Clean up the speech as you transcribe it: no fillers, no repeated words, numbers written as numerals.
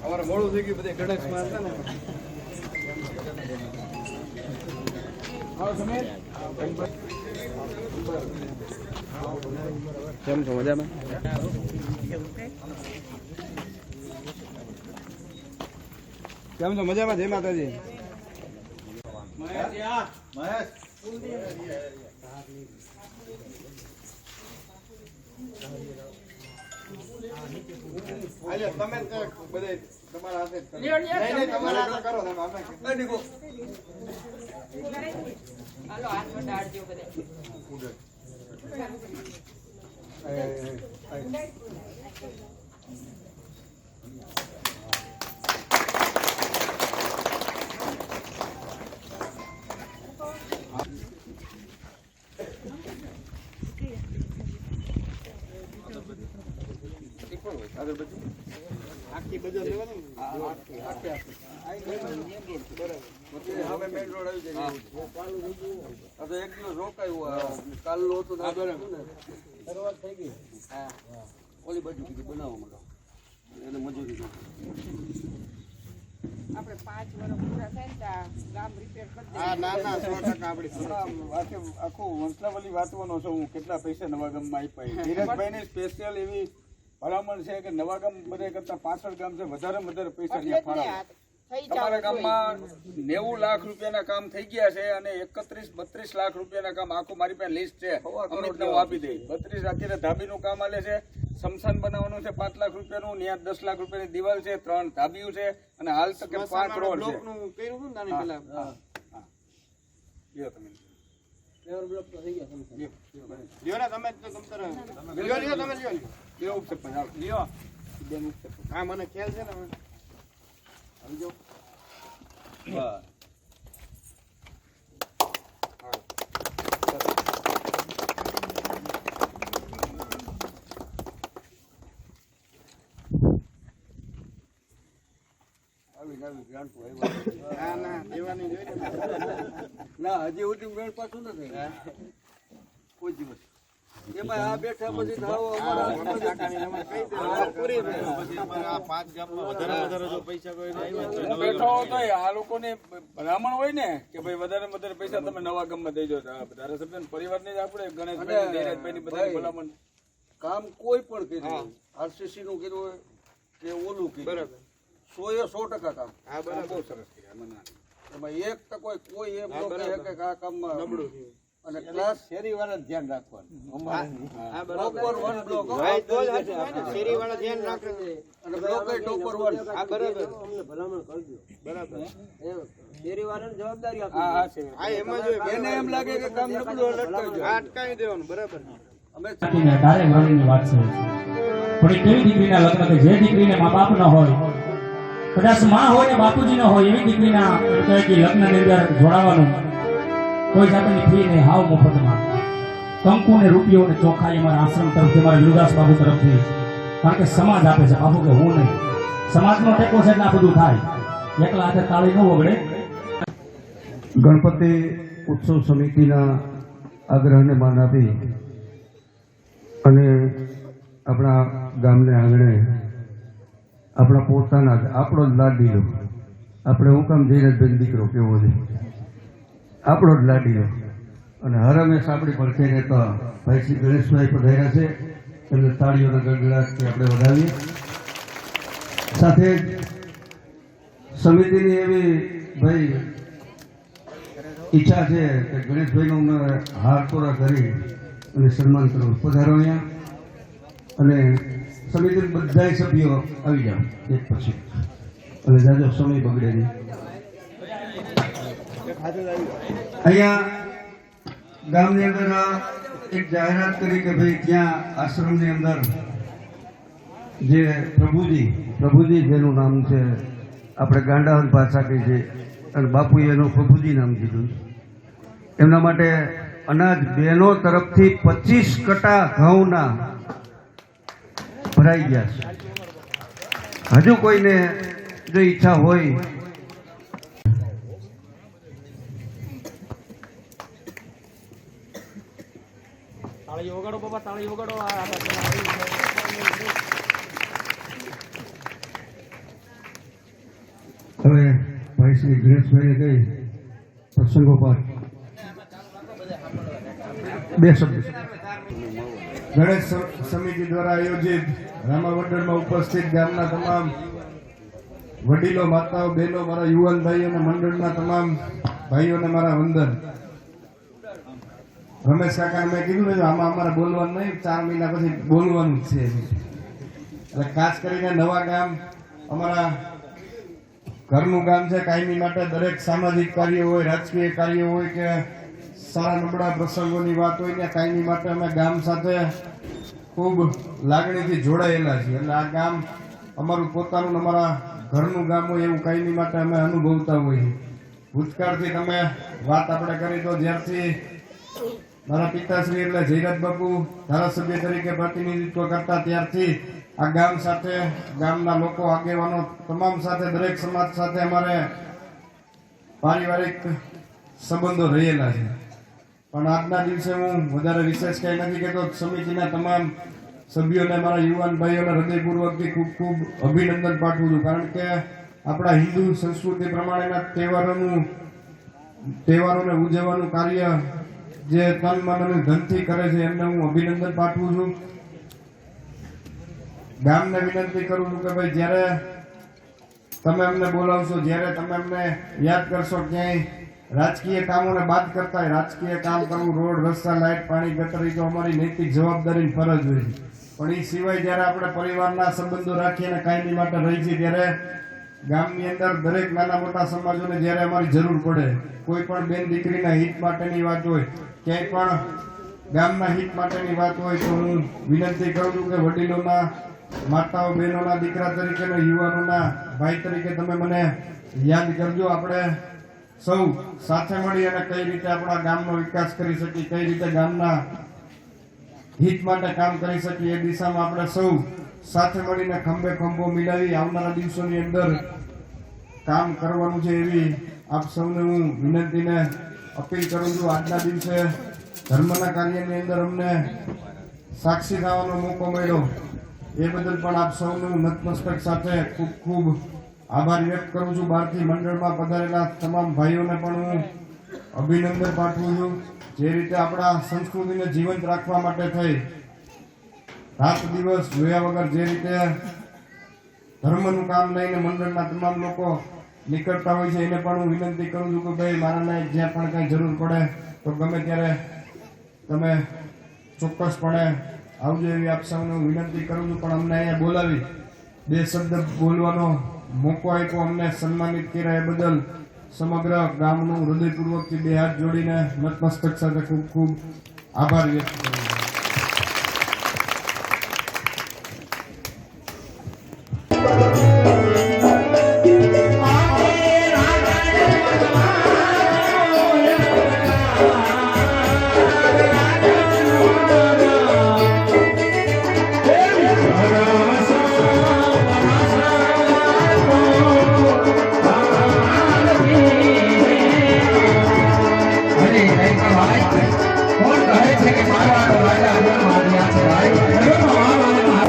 અમારે મોડું થઈ ગયું બધે ગણેશ માં કેમ છો મજામાં? કેમ છો મજામાં? જય માતાજી. તમે બધે તમારા હાથે કરો તમે હાલો હાથ વટાડજો બધે. આખી બજાર લેવાની હવે મેઇન રોડ આવી જાય. એક દિવસ રોકાયું કાલ હતું શરૂઆત થઈ ગઈ. હા ઓલી બાજુ કીધું બનાવવા માંડો એને મજૂરી આપણે 5 વર્ષ પૂરા થાય ને ગામ રિપેર કરી દે. હા ના 100% આપણી આખું વંશલાવલી વાંચવાનો છું હું. કેટલા પૈસા નવા ગામમાં આપ્યા. ધીરજભાઈ ની સ્પેશિયલ એવી ભલામણ છે કે નવા ગામ બધા કરતા પાછળ ગામ છે વધારે પૈસા ત્યાં ફાળવે. તમારા ગામમાં 90 લાખ રૂપિયાના કામ થઈ ગયા છે અને 31-32 લાખ રૂપિયાના કામ આખું મારી પાસે લિસ્ટ છે. અમિતને હું આપી દઈ. 32 અત્યારે ધાબીનું કામ આલે છે. સમસાન બનાવવાનું છે 5 લાખ રૂપિયાનું. ત્યાં 10 લાખ રૂપિયાની દિવાલ છે. 3 ધાબીઓ છે અને હાલ તક 5 કરોડ છે. મને ખ્યાલ છે ને સમજો. ના હજી સુધી ગ્રાન્ટ પાછું નથી કોઈ દિવસ. એમાં આ બેઠા પછી બેઠો તો આ લોકોને ભલામણ હોય ને કે ભાઈ વધારે પૈસા તમે નવા ગામમાં દેજો. ધારાસભ્ય પરિવાર ને આપણે ગણેશભાઈ ની બધા ભલામણ કામ કોઈ પણ કીધું આરસીસી નું કીધું હોય કે ઓલું કીધું બરાબર 100% કામ. હા બરાબર બહુ સરસ કર્યા. એમાં 1% કોઈ એમ ન કહે કે આ કામમાં નબળું થયું. અને ક્લાસ શેરી વાળા ધ્યાન રાખવાનું. ટોપર 1 બ્લોક શેરી વાળા ધ્યાન રાખે અને બ્લોક ટોપર 1. આ બરાબર અમને ભલામણ કરજો. બરાબર શેરી વાળાની જવાબદારી આપો. હા હા એમાં જો એને એમ લાગે કે કામ નબળું લટકાવજો અટકાવી દેવાનું. બરાબર અમે તારે મારીની વાત છે. પણ કેવી દીકરીના લગ્ન કે જે દીકરીને મા બાપ ન હોય, કદાચ માં હોય ને બાપુજી ન હોય, એવી દીકરીના લગ્નની અંદર જોડાવાનું કોઈ જાતની ફી નહીં, હાવ મફતમાં કંકુ ને રૂપિયો ને ચોખા અમારા આશ્રમ તરફથી, અમારા યુવદાસ બાબુ તરફથી. કારણ કે સમાજ આપે છે બાબુ, કે હું નહીં. સમાજનો ટેકો છે એટલે આ બધું થાય. એકલા હાથે તાળી ન વગડે. ગણપતિ ઉત્સવ સમિતિના આગ્રહને માન આપી અને આપણા ગામને આંગણે આપણા પોતાના જ આપણો જ લાડીલો, આપણે હું કામ ધીરજભાઈ દીકરો કેવો છે, આપણો જ લાડીલો અને હરમેશ આપણી પડખે રહેતા ભાઈ શ્રી ગણેશભાઈ પધાર્યા છે. એમને તાળીઓના ગડગડાટથી આપણે વધાવીએ. સાથે જ સમિતિની એવી ભાઈ ઈચ્છા છે કે ગણેશભાઈનો અમે હાર તોરા કરી અને સન્માન કરવું. પધારો અહીંયા અને સમિતિના બધા સભ્યો આવી જાઓ એક પછી, અને જાજો સમય બગડે નહીં. અહીંયા ગામની અંદર એક જાહેરાત કરી કે ભાઈ ત્યાં આશ્રમની અંદર જે પ્રભુજી જેનું નામ છે, આપણે ગાંડાવન ભાષા કહી છે અને બાપુએ એનું પ્રભુજી નામ કીધું. એમના માટે અનાજ બહેનો તરફથી 25 કટા ઘઉંના ભરાઈ ગયા છે. હજુ કોઈને જો ઈચ્છા હોય તાળી વગાડો બાબા, તાળી વગાડો. આ હવે ભાઈ શ્રી ગણેશભાઈએ કહી પ્રસંગોપાત બે શબ્દ. ગણેશ સમિતિ દ્વારા આયોજિત રામાવંડરમાં ઉપસ્થિત ગામના તમામ વડીલો, માતાઓ, બહેનો, મારા યુવાન ભાઈઓ અને મંડળના તમામ ભાઈઓને મારા વંદન. રમેશ કાકા મેં કીધું ને આમાં અમારે બોલવાનું નહીં, 4 મહિના પછી બોલવાનું જ છે. એટલે ખાસ કરીને નવા ગામ અમારા ઘરનું ગામ છે. કાયમી માટે દરેક સામાજિક કાર્ય હોય, રાજકીય કાર્ય હોય કે સારા નબળા પ્રસંગોની વાત હોય ને કાયમી માટે અમે ગામ સાથે ખૂબ લાગણીથી જોડાયેલા છીએ. એટલે આ ગામ અમારું પોતાનું, અમારા ઘરનું ગામ હોય એવું કાયમી માટે અમે અનુભવતા હોઈએ. ભૂતકાળથી તમે વાત આપણે કરી તો જ્યારથી મારા પિતાશ્રી એટલે જયરાજ બાપુ ધારાસભ્ય તરીકે પ્રતિનિધિત્વ કરતા ત્યારથી આ ગામ સાથે, ગામના લોકો, આગેવાનો તમામ સાથે, દરેક સમાજ સાથે અમારે પારિવારિક સંબંધો રહેલા છે. પણ આજના દિવસે હું વધારે વિશેષ કંઈ નથી કહેતો. સમિતિના તમામ સભ્યોને, મારા યુવાન ભાઈઓને હૃદયપૂર્વકથી ખૂબ ખૂબ અભિનંદન પાઠવું છું. કારણ કે આપણા હિન્દુ સંસ્કૃતિ પ્રમાણેના તહેવારોને ઉજવવાનું કાર્ય જે તન, મન અને ધનથી કરે છે એમને હું અભિનંદન પાઠવું છું. ગામને વિનંતી કરું છું કે ભાઈ જ્યારે તમે અમને બોલાવશો, જ્યારે તમે અમને યાદ કરશો, ક્યાંય રાજકીય કામોને બાદ કરતા રાજકીય કામ કરવું, રોડ, રસ્તા, લાઇટ, પાણી, ગટર, એ તો અમારી નૈતિક જવાબદારી ફરજ હોય છે. પણ એ સિવાય જ્યારે આપણે પરિવારના સંબંધો રાખીને કાયમી માટે રહી છીએ ત્યારે ગામની અંદર દરેક નાના મોટા સમાજોને જ્યારે અમારી જરૂર પડે, કોઈ પણ બેન દીકરીના હિત માટેની વાત હોય, ક્યાંય પણ ગામના હિત માટેની વાત હોય તો હું વિનંતી કરું છું કે વડીલોના, માતાઓ, બહેનોના દીકરા તરીકે, યુવાનોના ભાઈ તરીકે તમે મને યાદ કરજો. આપણે સૌ સાથે મળી અને કઈ રીતે આપણા ગામનો વિકાસ કરી શકીએ, કઈ રીતે ગામના હિત માટે કામ કરી શકીએ, એ દિશામાં આપણે સૌ સાથે મળીને ખંભે ખંભો મિલાવી આવનારા દિવસોની અંદર કામ કરવાનું છે એવી આપ સૌને હું વિનંતીને અપીલ કરું છું. આજના દિવસે ધર્મના કાર્યની અંદર અમને સાક્ષી થવાનો મોકો મળ્યો એ બદલ પણ આપ સૌનું નતમસ્તક સાથે ખૂબ ખૂબ આભાર વ્યક્ત કરું છું. બહારથી મંડળમાં પધારેલા તમામ ભાઈઓને પણ હું અભિનંદન પાઠવું છું. જે રીતે આપણા સંસ્કૃતિને જીવંત રાખવા માટે થઈ રાત દિવસ જોયા વગર જે રીતે ધર્મનું કામ લઈને મંડળના તમામ લોકો નીકળતા હોય છે એને પણ હું વિનંતી કરું છું કે ભાઈ મારાને જ્યાં પણ કંઈ જરૂર પડે તો ગમે ત્યારે તમે ચોક્કસપણે આવજો એવી આપ સૌને હું વિનંતી કરું છું. પણ અમને અહીંયા બોલાવી 2 શબ્દ બોલવાનો મોકો આપ્યો, અમને સન્માનિત કર્યા એ બદલ સમગ્ર ગામનું હૃદયપૂર્વકથી 2 હાથ જોડીને નતમસ્તક સાથે ખૂબ ખૂબ આભાર વ્યક્ત કરું છું. Hãy subscribe cho kênh Ghiền Mì Gõ để không bỏ lỡ